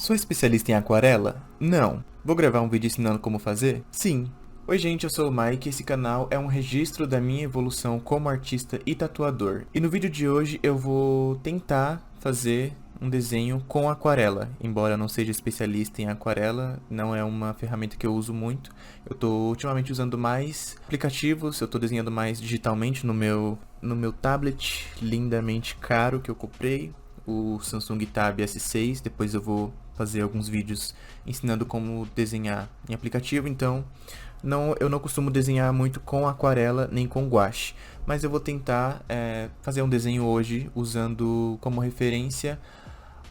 Sou especialista em aquarela? Não. Vou gravar um vídeo ensinando como fazer? Sim. Oi gente, eu sou o Mike e esse canal é um registro da minha evolução como artista e tatuador. E no vídeo de hoje eu vou tentar fazer um desenho com aquarela. Embora eu não seja especialista em aquarela, não é uma ferramenta que eu uso muito. Eu estou ultimamente usando mais aplicativos, eu estou desenhando mais digitalmente no meu tablet lindamente caro que eu comprei, o Samsung Tab S6. Depois eu vou fazer alguns vídeos ensinando como desenhar em aplicativo, então eu não costumo desenhar muito com aquarela nem com gouache, mas eu vou tentar fazer um desenho hoje usando como referência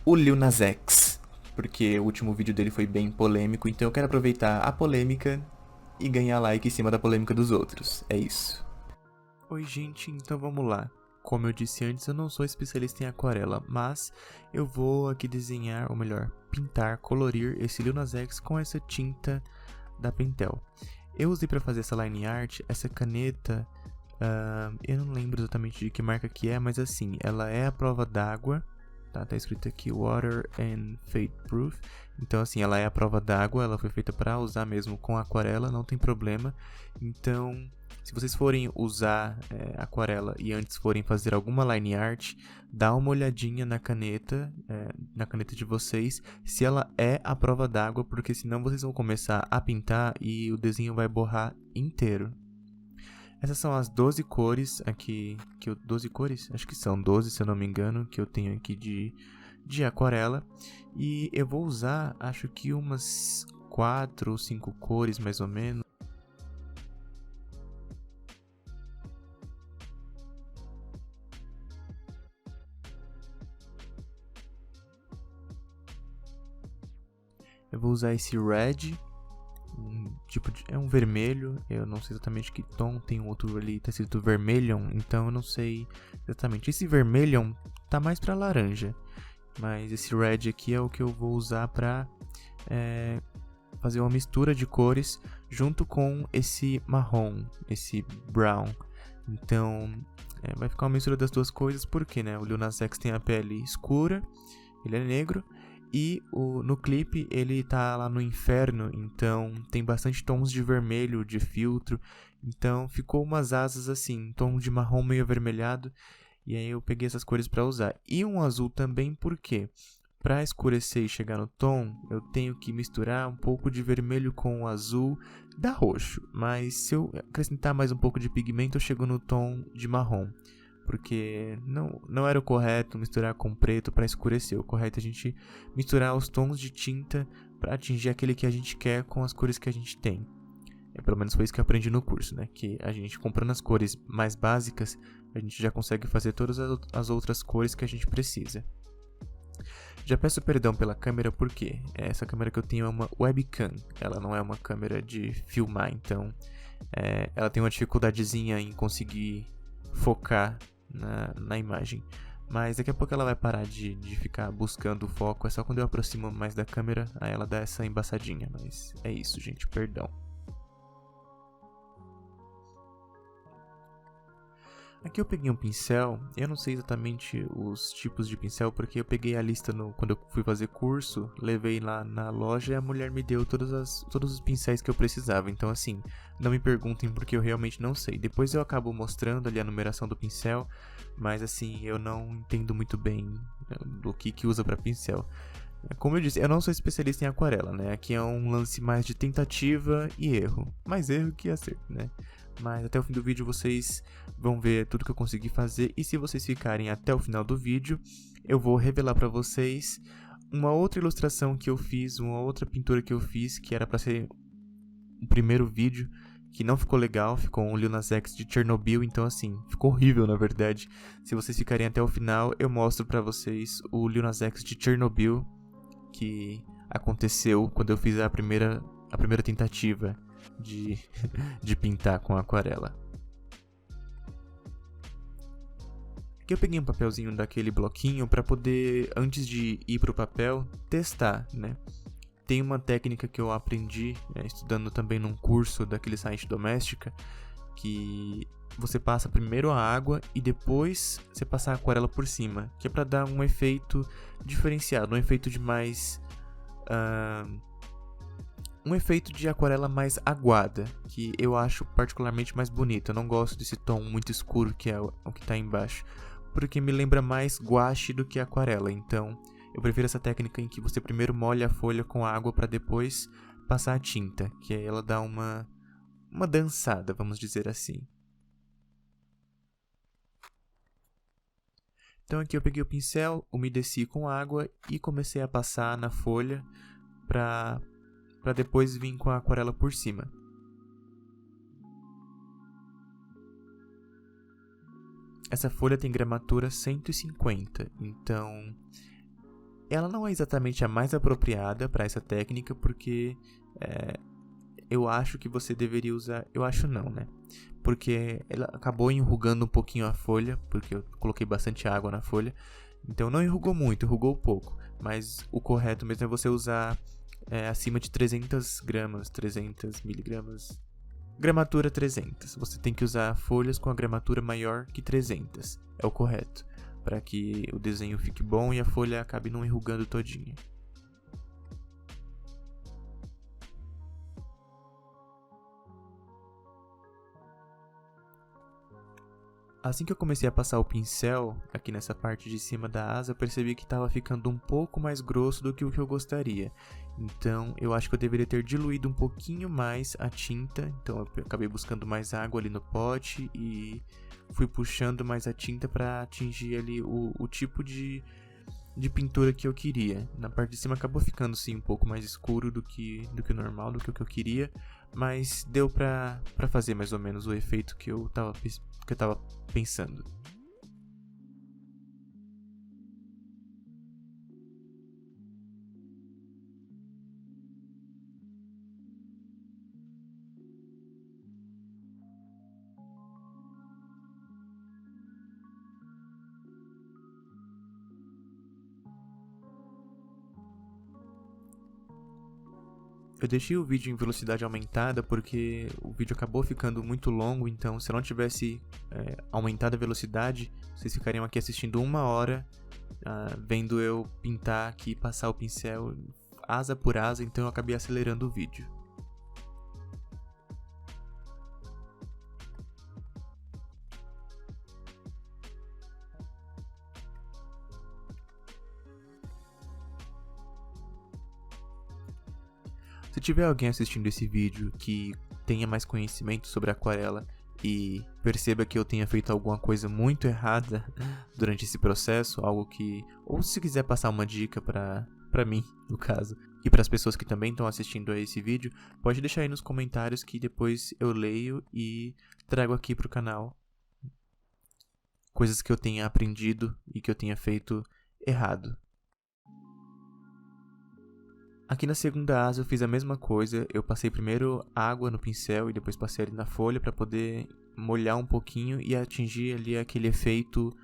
o Lil Nas X, porque o último vídeo dele foi bem polêmico, então eu quero aproveitar a polêmica e ganhar like em cima da polêmica dos outros. É isso. Oi gente, então vamos lá. Como eu disse antes, eu não sou especialista em aquarela, mas eu vou aqui desenhar, ou melhor, pintar, colorir esse Lil Nas X com essa tinta da Pentel. Eu usei para fazer essa line art, essa caneta, eu não lembro exatamente de que marca que é, mas assim, ela é a prova d'água, tá escrito aqui Water and Fade Proof, então assim, ela é a prova d'água, ela foi feita para usar mesmo com aquarela, não tem problema. Então, se vocês forem usar aquarela e antes forem fazer alguma line art, dá uma olhadinha na caneta de vocês, se ela é a prova d'água, porque senão vocês vão começar a pintar e o desenho vai borrar inteiro. Essas são as 12 cores aqui, 12 cores? Acho que são 12, se eu não me engano, que eu tenho aqui de aquarela. E eu vou usar, acho que umas 4 ou 5 cores mais ou menos. Eu vou usar esse red, é um vermelho, eu não sei exatamente que tom, tem um outro ali, tá escrito vermilion, então eu não sei exatamente. Esse vermilion tá mais pra laranja, mas esse red aqui é o que eu vou usar pra fazer uma mistura de cores junto com esse marrom, esse brown. Então vai ficar uma mistura das duas coisas, porque o Lil Nas X tem a pele escura, ele é negro. E no clipe ele tá lá no inferno, então tem bastante tons de vermelho, de filtro. Então ficou umas asas assim, tom de marrom meio avermelhado. E aí eu peguei essas cores para usar. E um azul também, porque para escurecer e chegar no tom, eu tenho que misturar um pouco de vermelho com o azul, dá roxo. Mas se eu acrescentar mais um pouco de pigmento, eu chego no tom de marrom. Porque não era o correto misturar com preto para escurecer. O correto é a gente misturar os tons de tinta para atingir aquele que a gente quer com as cores que a gente tem. Pelo menos foi isso que eu aprendi no curso, que a gente comprando as cores mais básicas, a gente já consegue fazer todas as outras cores que a gente precisa. Já peço perdão pela câmera porque essa câmera que eu tenho é uma webcam, ela não é uma câmera de filmar, então ela tem uma dificuldadezinha em conseguir focar na imagem, mas daqui a pouco ela vai parar de ficar buscando o foco, é só quando eu aproximo mais da câmera, aí ela dá essa embaçadinha, mas é isso gente, perdão. Aqui eu peguei um pincel, eu não sei exatamente os tipos de pincel, porque eu peguei a lista quando eu fui fazer curso, levei lá na loja e a mulher me deu todos os pincéis que eu precisava, então assim, não me perguntem porque eu realmente não sei. Depois eu acabo mostrando ali a numeração do pincel, mas assim, eu não entendo muito bem do que usa para pincel. Como eu disse, eu não sou especialista em aquarela, aqui é um lance mais de tentativa e erro, mais erro que acerto, Mas até o fim do vídeo vocês vão ver tudo que eu consegui fazer. E se vocês ficarem até o final do vídeo, eu vou revelar pra vocês uma outra ilustração que eu fiz, uma outra pintura que eu fiz, que era pra ser o primeiro vídeo, que não ficou legal, ficou um Lil Nas X de Chernobyl, então assim, ficou horrível na verdade. Se vocês ficarem até o final, eu mostro pra vocês o Lil Nas X de Chernobyl, que aconteceu quando eu fiz a primeira tentativa de pintar com aquarela. Aqui eu peguei um papelzinho daquele bloquinho para poder, antes de ir pro papel, testar, Tem uma técnica que eu aprendi estudando também num curso daquele site Doméstica, que você passa primeiro a água e depois você passa a aquarela por cima, que é para dar um efeito diferenciado, um efeito de mais um efeito de aquarela mais aguada, que eu acho particularmente mais bonito. Eu não gosto desse tom muito escuro que é o que está embaixo, porque me lembra mais guache do que aquarela. Então, eu prefiro essa técnica em que você primeiro molha a folha com água para depois passar a tinta, que aí ela dá uma dançada, vamos dizer assim. Então aqui eu peguei o pincel, umedeci com água e comecei a passar na folha para depois vir com a aquarela por cima. Essa folha tem gramatura 150, então ela não é exatamente a mais apropriada para essa técnica, porque eu acho que você deveria usar... Eu acho não, né? Porque ela acabou enrugando um pouquinho a folha, porque eu coloquei bastante água na folha. Então não enrugou muito, enrugou pouco. Mas o correto mesmo é você usar acima de 300 gramas, 300 miligramas. Gramatura 300. Você tem que usar folhas com a gramatura maior que 300. É o correto. Para que o desenho fique bom e a folha acabe não enrugando todinha. Assim que eu comecei a passar o pincel aqui nessa parte de cima da asa, eu percebi que estava ficando um pouco mais grosso do que o que eu gostaria. Então eu acho que eu deveria ter diluído um pouquinho mais a tinta. Então eu acabei buscando mais água ali no pote e fui puxando mais a tinta para atingir ali o tipo de pintura que eu queria. Na parte de cima acabou ficando sim um pouco mais escuro do que o normal, do que o que eu queria, mas deu pra fazer mais ou menos o efeito que eu tava pensando. Eu deixei o vídeo em velocidade aumentada porque o vídeo acabou ficando muito longo, então se eu não tivesse aumentado a velocidade, vocês ficariam aqui assistindo 1 hora, vendo eu pintar aqui, passar o pincel asa por asa, então eu acabei acelerando o vídeo. Se tiver alguém assistindo esse vídeo que tenha mais conhecimento sobre aquarela e perceba que eu tenha feito alguma coisa muito errada durante esse processo, algo que... Ou se quiser passar uma dica pra mim, no caso, e para as pessoas que também estão assistindo a esse vídeo, pode deixar aí nos comentários que depois eu leio e trago aqui pro canal coisas que eu tenha aprendido e que eu tenha feito errado. Aqui na segunda asa eu fiz a mesma coisa, eu passei primeiro água no pincel e depois passei ali na folha para poder molhar um pouquinho e atingir ali aquele efeito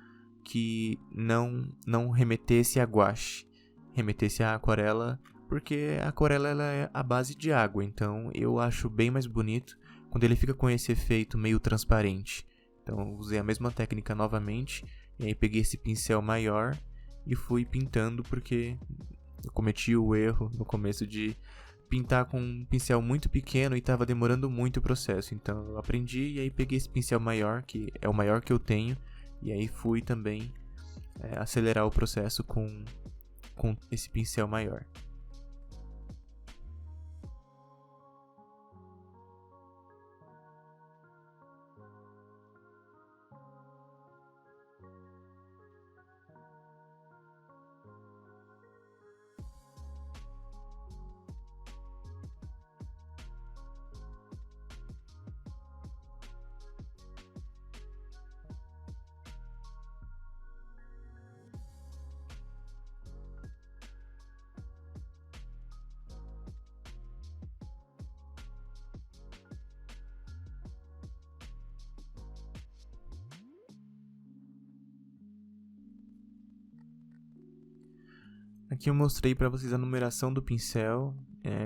que não remetesse a guache, remetesse a aquarela, porque a aquarela ela é a base de água, então eu acho bem mais bonito quando ele fica com esse efeito meio transparente. Então eu usei a mesma técnica novamente, e aí peguei esse pincel maior e fui pintando porque... Eu cometi o erro no começo de pintar com um pincel muito pequeno e estava demorando muito o processo. Então eu aprendi e aí peguei esse pincel maior, que é o maior que eu tenho, e aí fui também acelerar o processo com esse pincel maior. Aqui eu mostrei para vocês a numeração do pincel.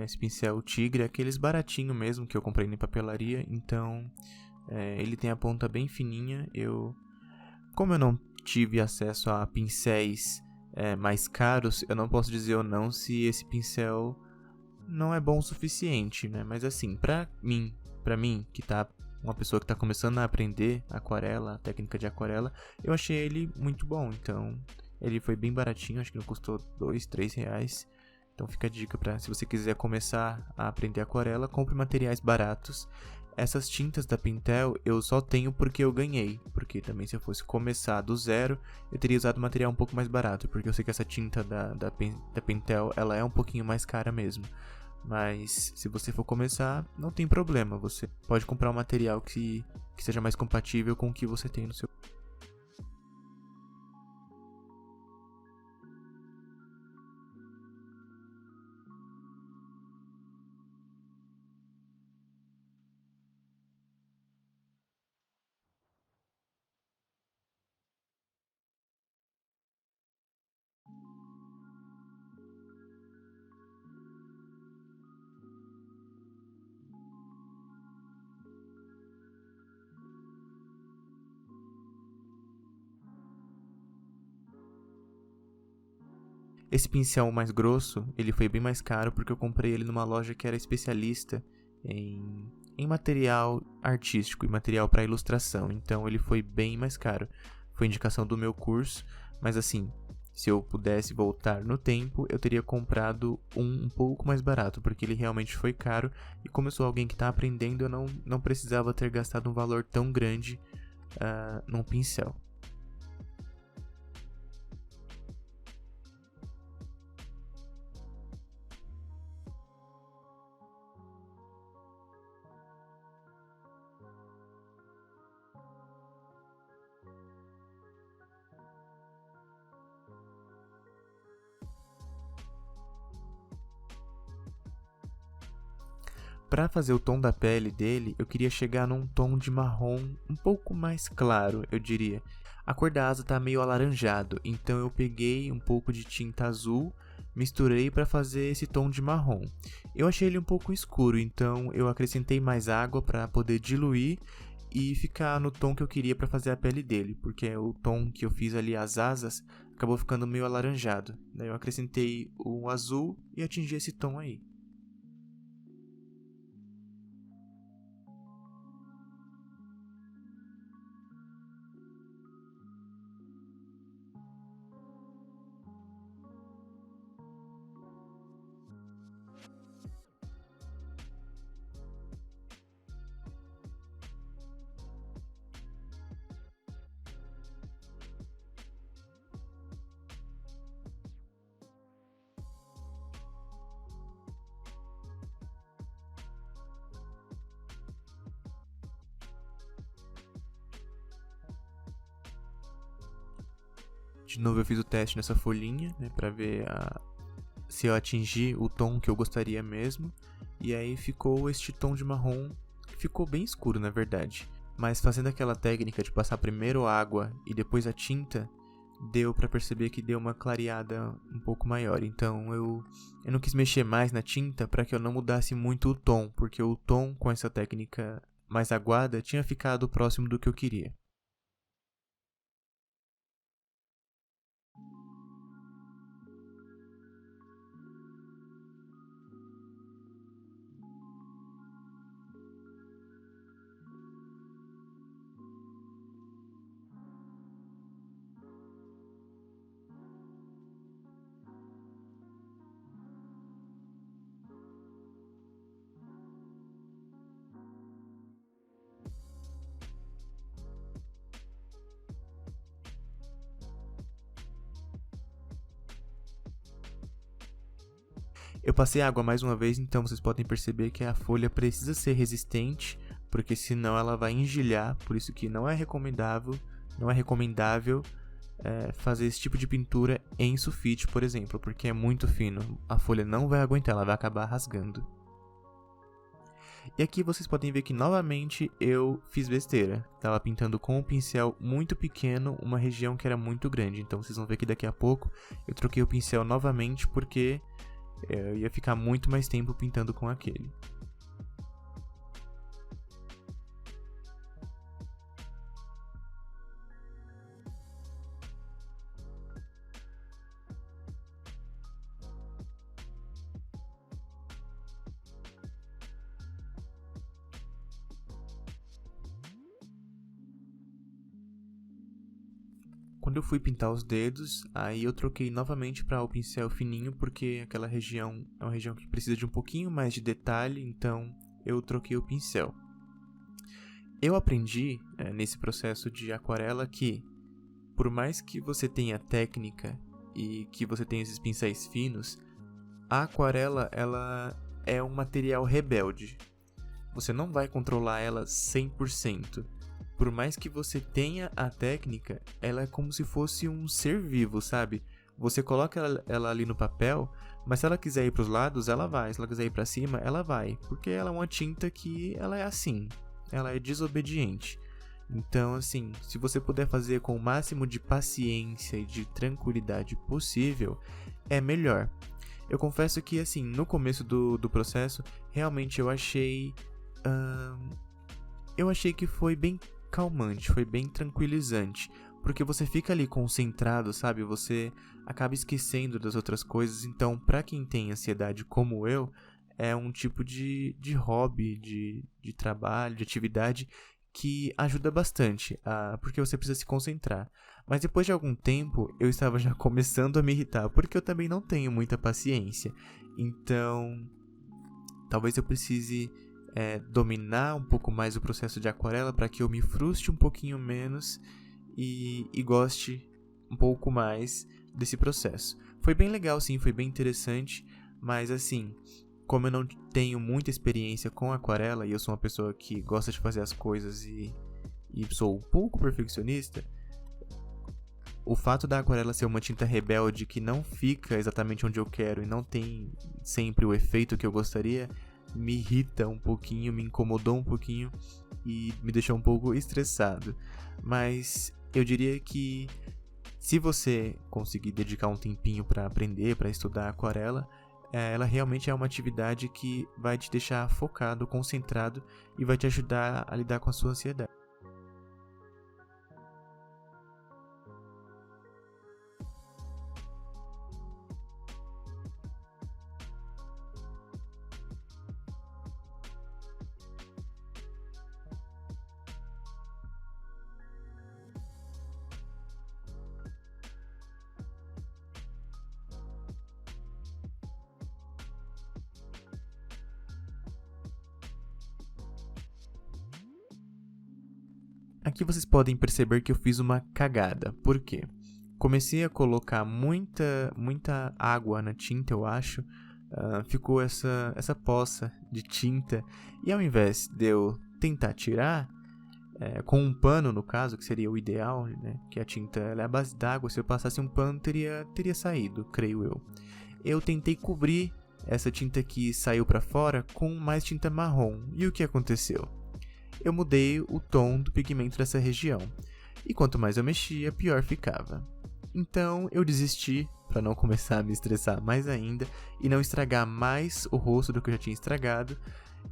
Esse pincel tigre é aqueles baratinho mesmo que eu comprei na papelaria. Então ele tem a ponta bem fininha. Como eu não tive acesso a pincéis mais caros, eu não posso dizer ou não se esse pincel não é bom o suficiente, né? Mas assim, pra mim, que tá uma pessoa que tá começando a aprender aquarela, a técnica de aquarela, eu achei ele muito bom. Então, ele foi bem baratinho, acho que não custou R$ 2, R$ 3. Então fica a dica para se você quiser começar a aprender aquarela, compre materiais baratos. Essas tintas da Pentel eu só tenho porque eu ganhei, porque também se eu fosse começar do zero, eu teria usado material um pouco mais barato, porque eu sei que essa tinta da Pentel, ela é um pouquinho mais cara mesmo. Mas se você for começar, não tem problema, você pode comprar um material que seja mais compatível com o que você tem no seu. Esse pincel mais grosso, ele foi bem mais caro porque eu comprei ele numa loja que era especialista em material artístico e material para ilustração. Então ele foi bem mais caro. Foi indicação do meu curso, mas assim, se eu pudesse voltar no tempo, eu teria comprado um pouco mais barato, porque ele realmente foi caro. E como eu sou alguém que está aprendendo, eu não precisava ter gastado um valor tão grande num pincel. Para fazer o tom da pele dele, eu queria chegar num tom de marrom um pouco mais claro, eu diria. A cor da asa tá meio alaranjado, então eu peguei um pouco de tinta azul, misturei para fazer esse tom de marrom. Eu achei ele um pouco escuro, então eu acrescentei mais água para poder diluir e ficar no tom que eu queria para fazer a pele dele, porque o tom que eu fiz ali as asas acabou ficando meio alaranjado. Daí eu acrescentei o azul e atingi esse tom aí. De novo eu fiz o teste nessa folhinha, né, para ver se eu atingi o tom que eu gostaria mesmo. E aí ficou este tom de marrom, que ficou bem escuro na verdade. Mas fazendo aquela técnica de passar primeiro a água e depois a tinta, deu para perceber que deu uma clareada um pouco maior. Então eu não quis mexer mais na tinta para que eu não mudasse muito o tom, porque o tom com essa técnica mais aguada tinha ficado próximo do que eu queria. Eu passei água mais uma vez, então vocês podem perceber que a folha precisa ser resistente, porque senão ela vai engelhar, por isso que não é recomendável fazer esse tipo de pintura em sulfite, por exemplo, porque é muito fino, a folha não vai aguentar, ela vai acabar rasgando. E aqui vocês podem ver que novamente eu fiz besteira. Tava pintando com um pincel muito pequeno uma região que era muito grande. Então vocês vão ver que daqui a pouco eu troquei o pincel novamente porque eu ia ficar muito mais tempo pintando com aquele. quando eu fui pintar os dedos, aí eu troquei novamente para o pincel fininho, porque aquela região é uma região que precisa de um pouquinho mais de detalhe, então eu troquei o pincel. Eu aprendi nesse processo de aquarela que, por mais que você tenha técnica e que você tenha esses pincéis finos, a aquarela ela é um material rebelde. Você não vai controlar ela 100%. Por mais que você tenha a técnica, ela é como se fosse um ser vivo, sabe? Você coloca ela ali no papel, mas se ela quiser ir para os lados, ela vai. Se ela quiser ir para cima, ela vai. Porque ela é uma tinta que ela é assim. Ela é desobediente. Então, assim, se você puder fazer com o máximo de paciência e de tranquilidade possível, é melhor. Eu confesso que, assim, no começo do processo, realmente eu achei que foi bem calmante, foi bem tranquilizante, porque você fica ali concentrado, sabe? Você acaba esquecendo das outras coisas, então pra quem tem ansiedade como eu, é um tipo de hobby, de trabalho, de atividade que ajuda bastante, porque você precisa se concentrar. Mas depois de algum tempo, eu estava já começando a me irritar, porque eu também não tenho muita paciência, então talvez eu precise dominar um pouco mais o processo de aquarela para que eu me frustre um pouquinho menos e goste um pouco mais desse processo. Foi bem legal, sim, foi bem interessante, mas assim, como eu não tenho muita experiência com aquarela e eu sou uma pessoa que gosta de fazer as coisas e sou um pouco perfeccionista, o fato da aquarela ser uma tinta rebelde que não fica exatamente onde eu quero e não tem sempre o efeito que eu gostaria, me irrita um pouquinho, me incomodou um pouquinho e me deixou um pouco estressado. Mas eu diria que se você conseguir dedicar um tempinho para aprender, para estudar aquarela, ela realmente é uma atividade que vai te deixar focado, concentrado e vai te ajudar a lidar com a sua ansiedade. Aqui vocês podem perceber que eu fiz uma cagada. Por quê? Comecei a colocar muita água na tinta, eu acho. Ficou essa poça de tinta. E ao invés de eu tentar tirar, com um pano no caso, que seria o ideal, né? Que a tinta ela é a base d'água, se eu passasse um pano teria saído, creio eu. Eu tentei cobrir essa tinta que saiu para fora com mais tinta marrom. E o que aconteceu? Eu mudei o tom do pigmento dessa região, e quanto mais eu mexia, pior ficava. Então eu desisti para não começar a me estressar mais ainda e não estragar mais o rosto do que eu já tinha estragado.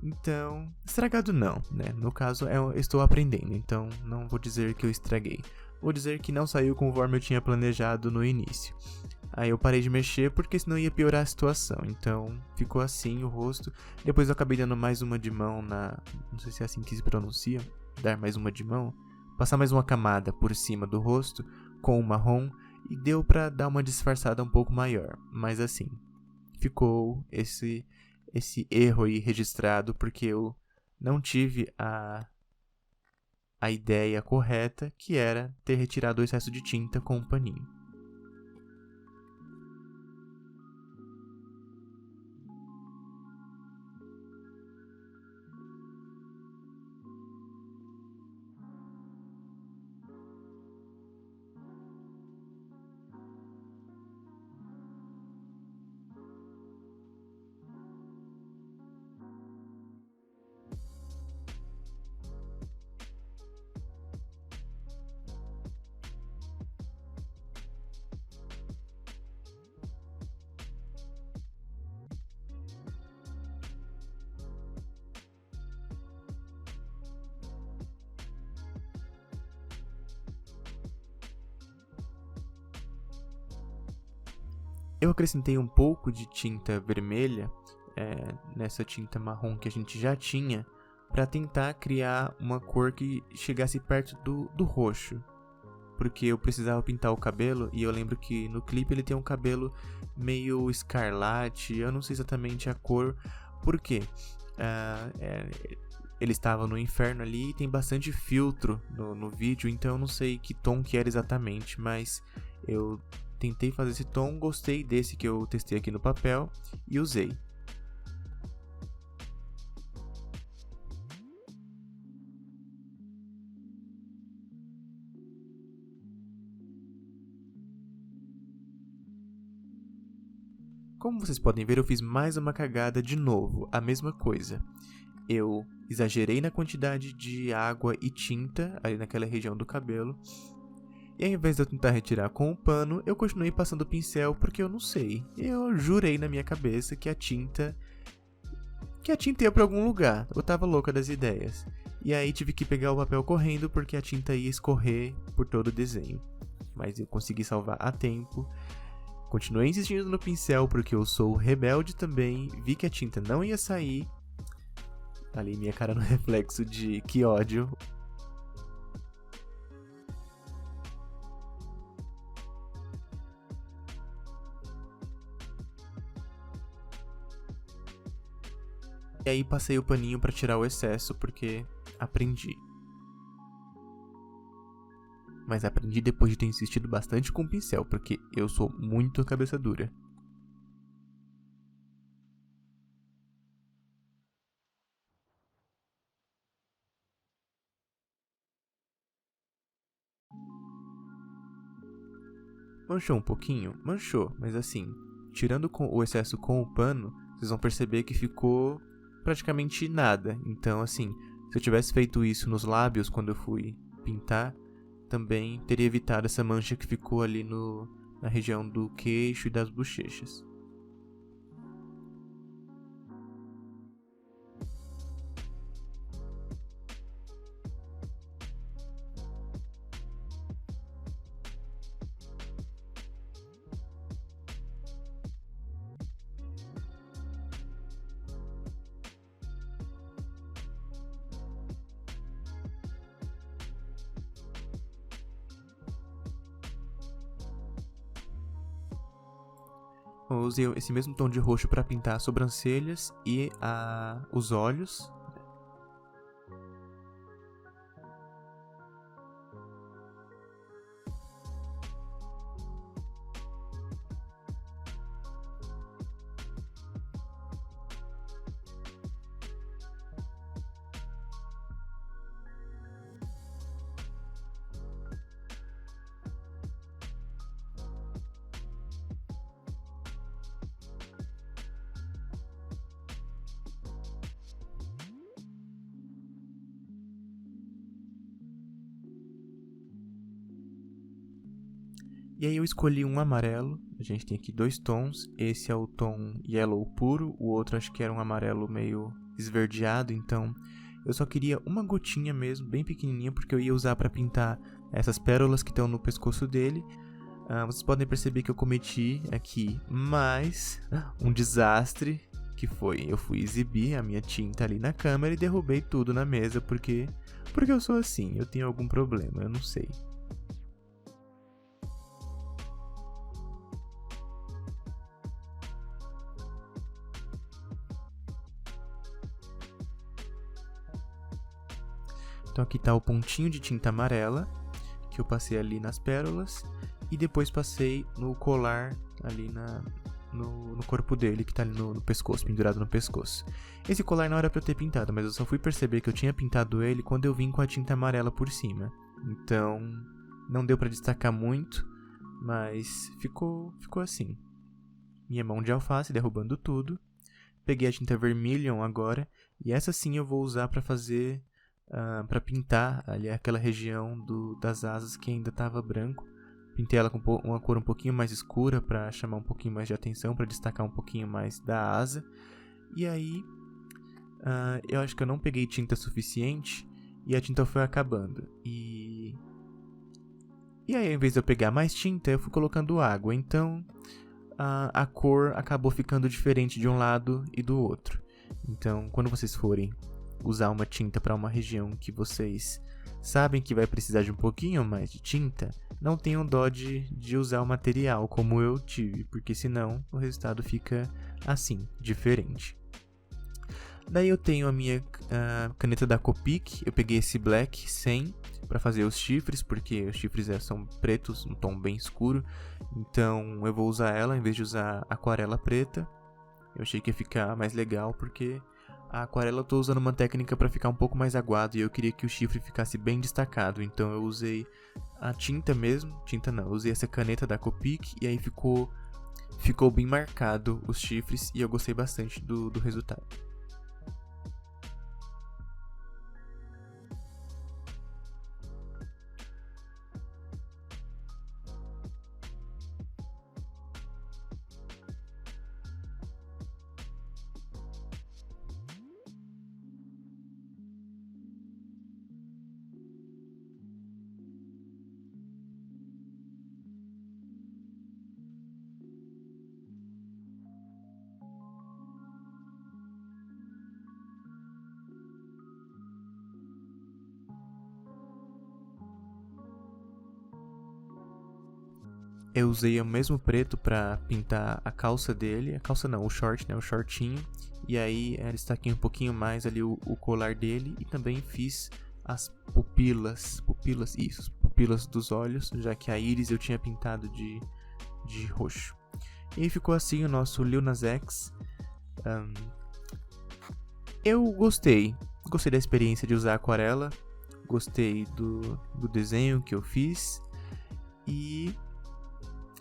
Então, estragado não, né? No caso, eu estou aprendendo, então não vou dizer que eu estraguei. Vou dizer que não saiu conforme eu tinha planejado no início. Aí eu parei de mexer porque senão ia piorar a situação. Então ficou assim o rosto. Depois eu acabei dando mais uma de mão não sei se é assim que se pronuncia. Dar mais uma de mão. Passar mais uma camada por cima do rosto com o marrom. E deu pra dar uma disfarçada um pouco maior. Mas assim, ficou esse erro aí registrado porque eu não tive a ideia correta, que era ter retirado o excesso de tinta com um paninho. Eu acrescentei um pouco de tinta vermelha nessa tinta marrom que a gente já tinha para tentar criar uma cor que chegasse perto do roxo. porque eu precisava pintar o cabelo e eu lembro que no clipe ele tem um cabelo meio escarlate, eu não sei exatamente a cor, por quê? Ele estava no inferno ali e tem bastante filtro no vídeo, então eu não sei que tom que era exatamente, mas eu tentei fazer esse tom, gostei desse que eu testei aqui no papel e usei. Como vocês podem ver, eu fiz mais uma cagada de novo, a mesma coisa. Eu exagerei na quantidade de água e tinta ali naquela região do cabelo. E ao invés de eu tentar retirar com o pano, eu continuei passando o pincel porque eu não sei. Eu jurei na minha cabeça que a tinta ia pra algum lugar. Eu tava louca das ideias. E aí tive que pegar o papel correndo porque a tinta ia escorrer por todo o desenho. Mas eu consegui salvar a tempo. Continuei insistindo no pincel porque eu sou rebelde também. Vi que a tinta não ia sair. Ali minha cara no reflexo de que ódio. E aí passei o paninho pra tirar o excesso porque aprendi. Mas aprendi depois de ter insistido bastante com o pincel, porque eu sou muito cabeça dura. Manchou um pouquinho? Manchou, mas assim, tirando o excesso com o pano, vocês vão perceber que ficou praticamente nada. Então, assim, se eu tivesse feito isso nos lábios quando eu fui pintar, também teria evitado essa mancha que ficou ali na região do queixo e das bochechas. Eu usei esse mesmo tom de roxo para pintar as sobrancelhas e os olhos. E aí eu escolhi um amarelo, a gente tem aqui dois tons, esse é o tom yellow puro, o outro acho que era um amarelo meio esverdeado, então eu só queria uma gotinha mesmo, bem pequenininha, porque eu ia usar para pintar essas pérolas que estão no pescoço dele. Vocês podem perceber que eu cometi aqui mais um desastre, que foi, eu fui exibir a minha tinta ali na câmera e derrubei tudo na mesa, porque eu sou assim, eu tenho algum problema, eu não sei. Então aqui está o pontinho de tinta amarela, que eu passei ali nas pérolas, e depois passei no colar ali no corpo dele, que está ali no pescoço, pendurado no pescoço. Esse colar não era para eu ter pintado, mas eu só fui perceber que eu tinha pintado ele quando eu vim com a tinta amarela por cima. Então, não deu para destacar muito, mas ficou assim. Minha mão de alface derrubando tudo. Peguei a tinta Vermilion agora, e essa sim eu vou usar para fazer... para pintar ali aquela região das asas que ainda estava branco. Pintei ela com uma cor um pouquinho mais escura para chamar um pouquinho mais de atenção, para destacar um pouquinho mais da asa. E aí eu acho que eu não peguei tinta suficiente e a tinta foi acabando. E aí, ao invés de eu pegar mais tinta, eu fui colocando água. Então a cor acabou ficando diferente de um lado e do outro. Então, quando vocês forem usar uma tinta para uma região que vocês sabem que vai precisar de um pouquinho mais de tinta, não tenham dó de usar o material como eu tive, porque senão o resultado fica assim, diferente. Daí eu tenho a minha caneta da Copic, eu peguei esse Black 100 para fazer os chifres, porque os chifres são pretos, um tom bem escuro, então eu vou usar ela em vez de usar aquarela preta. Eu achei que ia ficar mais legal, porque a aquarela eu tô usando uma técnica para ficar um pouco mais aguado e eu queria que o chifre ficasse bem destacado, então eu usei a tinta mesmo, eu usei essa caneta da Copic e aí ficou bem marcado os chifres e eu gostei bastante do resultado. Eu usei o mesmo preto para pintar a calça dele, a calça não, o short, né, o shortinho, e aí destaquei um pouquinho mais ali o colar dele e também fiz as pupilas dos olhos, já que a íris eu tinha pintado de roxo. E aí ficou assim o nosso Lil Nas X. Eu gostei da experiência de usar aquarela, gostei do desenho que eu fiz e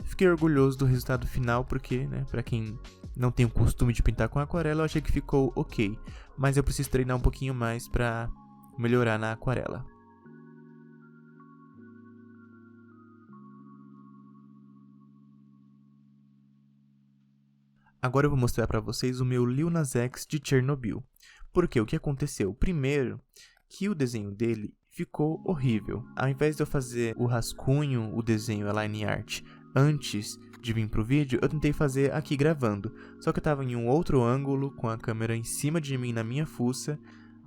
fiquei orgulhoso do resultado final porque, né, pra quem não tem o costume de pintar com aquarela, eu achei que ficou ok. Mas eu preciso treinar um pouquinho mais pra melhorar na aquarela. Agora eu vou mostrar pra vocês o meu Lil Nas X de Chernobyl. Porque o que aconteceu? Primeiro, que o desenho dele ficou horrível. Ao invés de eu fazer o rascunho, o desenho, a line art, antes de vir pro vídeo, eu tentei fazer aqui gravando. Só que eu tava em um outro ângulo, com a câmera em cima de mim na minha fuça.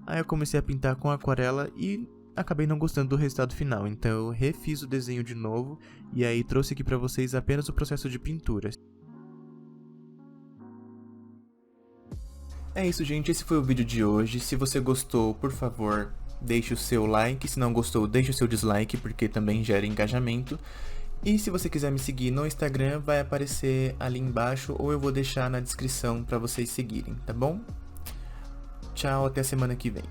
Aí eu comecei a pintar com aquarela e acabei não gostando do resultado final. Então eu refiz o desenho de novo e aí trouxe aqui pra vocês apenas o processo de pintura. É isso, gente, esse foi o vídeo de hoje. Se você gostou, por favor, deixe o seu like. Se não gostou, deixe o seu dislike, porque também gera engajamento. E se você quiser me seguir no Instagram, vai aparecer ali embaixo ou eu vou deixar na descrição para vocês seguirem, tá bom? Tchau, até a semana que vem.